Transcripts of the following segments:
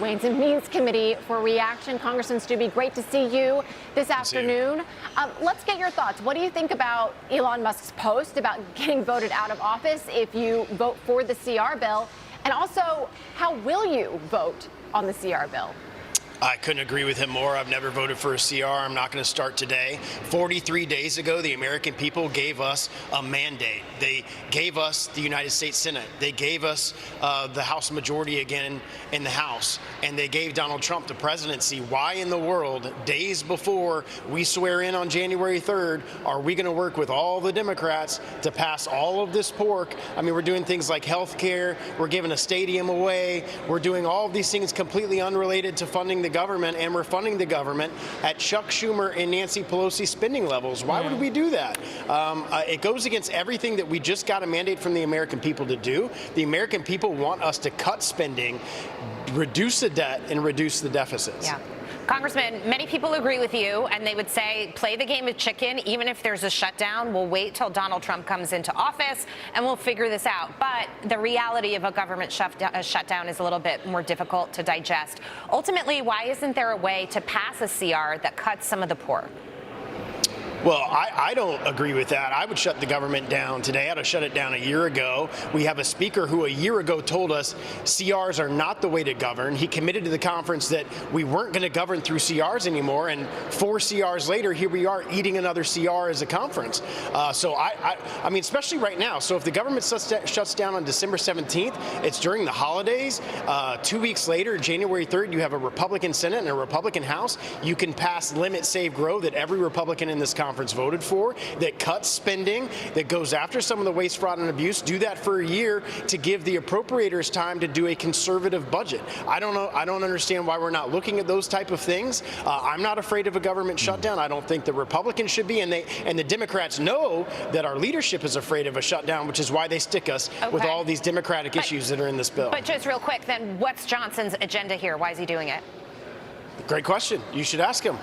Ways and Means Committee for reaction. Congressman Steube, great to see you this afternoon. Let's get your thoughts. What do you think about Elon Musk's post about getting voted out of office if you vote for the CR bill? And also, how will you vote on the CR bill? I couldn't agree with him more. I've never voted for a CR. I'm not going to start today. 43 days ago, the American people gave us a mandate. They gave us the United States Senate. They gave us the House majority again in the House. And they gave Donald Trump the presidency. Why in the world, days before we swear in on January 3rd, are we going to work with all the Democrats to pass all of this pork? I mean, we're doing things like health care. We're giving a stadium away. We're doing all of these things completely unrelated to funding the government, and we're funding the government at Chuck Schumer and Nancy Pelosi spending levels. Why would we do that? It goes against everything that we just got a mandate from the American people to do. The American people want us to cut spending, reduce the debt, and reduce the deficits. Yeah. Congressman, many people agree with you, and they would say, play the game of chicken. Even if there's a shutdown, we'll wait till Donald Trump comes into office, and we'll figure this out. But the reality of a government shutdown is a little bit more difficult to digest. Ultimately, why isn't there a way to pass a CR that cuts some of the pork? Well, I don't agree with that. I would shut the government down today. I'd have shut it down a year ago. We have a speaker who a year ago told us CRs are not the way to govern. He committed to the conference that we weren't going to govern through CRs anymore. And 4 CRs later, here we are eating another CR as a conference. So I mean, especially right now. So if the government shuts down on December 17th, it's during the holidays. 2 weeks later, January 3rd, you have a Republican Senate and a Republican House. You can pass Limit, Save, Grow that every Republican in this conference voted for, that cuts spending, that goes after some of the waste, fraud, and abuse. Do that for a year to give the appropriators time to do a conservative budget. I don't know. I don't understand why we're not looking at those type of things. I'm not afraid of a government shutdown. I don't think the Republicans should be, and the Democrats know that our leadership is afraid of a shutdown, which is why they stick us with all these Democratic issues that are in this bill. But just real quick, then, what's Johnson's agenda here? Why is he doing it? Great question. You should ask him.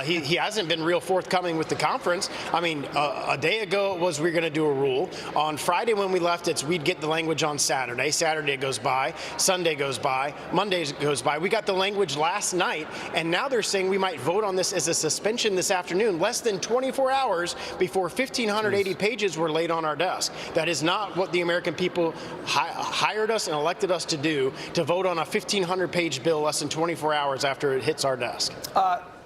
He hasn't been real forthcoming with the conference. I mean, a day ago it was we were going to do a rule. On Friday when we left, we'd get the language on Saturday. Saturday goes by. Sunday goes by. Monday goes by. We got the language last night, and now they're saying we might vote on this as a suspension this afternoon, less than 24 hours before 1,580 pages were laid on our desk. That is not what the American people hired us and elected us to do, to vote on a 1,500-page bill less than 24 hours after it hits our desk.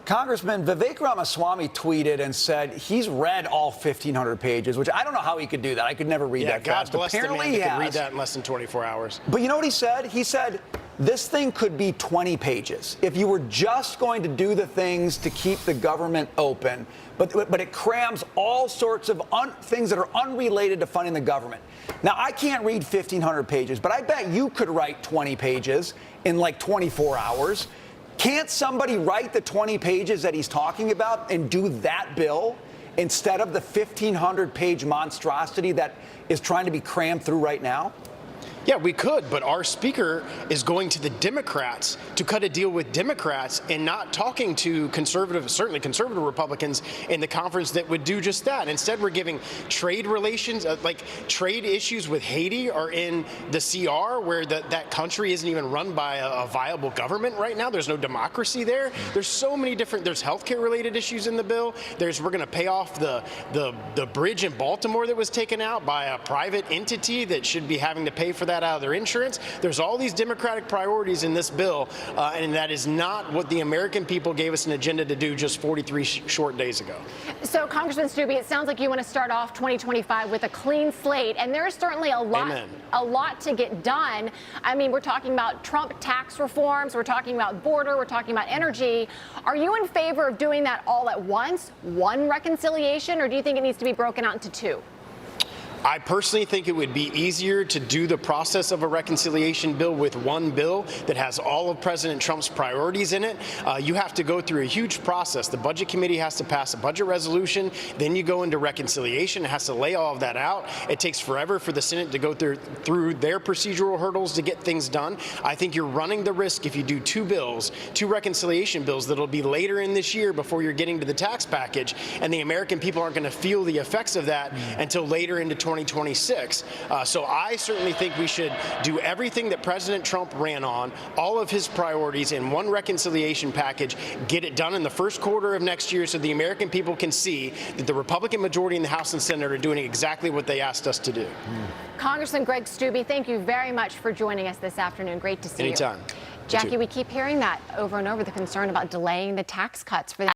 Congressman, Vivek Ramaswamy tweeted and said he's read all 1,500 pages, which I don't know how he could do that. I could never read that fast. God bless Apparently the man he that could read that in less than 24 hours. But you know what he said? He said this thing could be 20 pages if you were just going to do the things to keep the government open. But it crams all sorts of things that are unrelated to funding the government. Now, I can't read 1,500 pages, but I bet you could write 20 pages in like 24 hours. Can't somebody write the 20 pages that he's talking about and do that bill instead of the 1,500-page monstrosity that is trying to be crammed through right now? Yeah, we could, but our speaker is going to the Democrats to cut a deal with Democrats and not talking to conservative, certainly conservative Republicans in the conference that would do just that. Instead, we're giving trade relations, like trade issues with Haiti are in the CR, where that country isn't even run by a viable government right now. There's no democracy there. There's so many different, there's healthcare related issues in the bill. We're going to pay off the bridge in Baltimore that was taken out by a private entity that should be having to pay for that out of their insurance. There's all these Democratic priorities in this bill, and that is not what the American people gave us an agenda to do just 43 short days ago. So, Congressman Steube, it sounds like you want to start off 2025 with a clean slate, and there's certainly a lot to get done. I mean, we're talking about Trump tax reforms, we're talking about border, we're talking about energy. Are you in favor of doing that all at once, one reconciliation, or do you think it needs to be broken out into 2? I personally think it would be easier to do the process of a reconciliation bill with one bill that has all of President Trump's priorities in it. You have to go through a huge process. The Budget Committee has to pass a budget resolution. Then you go into reconciliation. It has to lay all of that out. It takes forever for the Senate to go through their procedural hurdles to get things done. I think you're running the risk if you do 2 bills, 2 reconciliation bills, that'll be later in this year before you're getting to the tax package. And the American people aren't going to feel the effects of that until later into 2026. So I certainly think we should do everything that President Trump ran on, all of his priorities in one reconciliation package, get it done in the first quarter of next year so the American people can see that the Republican majority in the House and Senate are doing exactly what they asked us to do. Congressman Greg Steube, thank you very much for joining us this afternoon. Great to see you. Anytime. Jackie, we keep hearing that over and over, the concern about delaying the tax cuts for the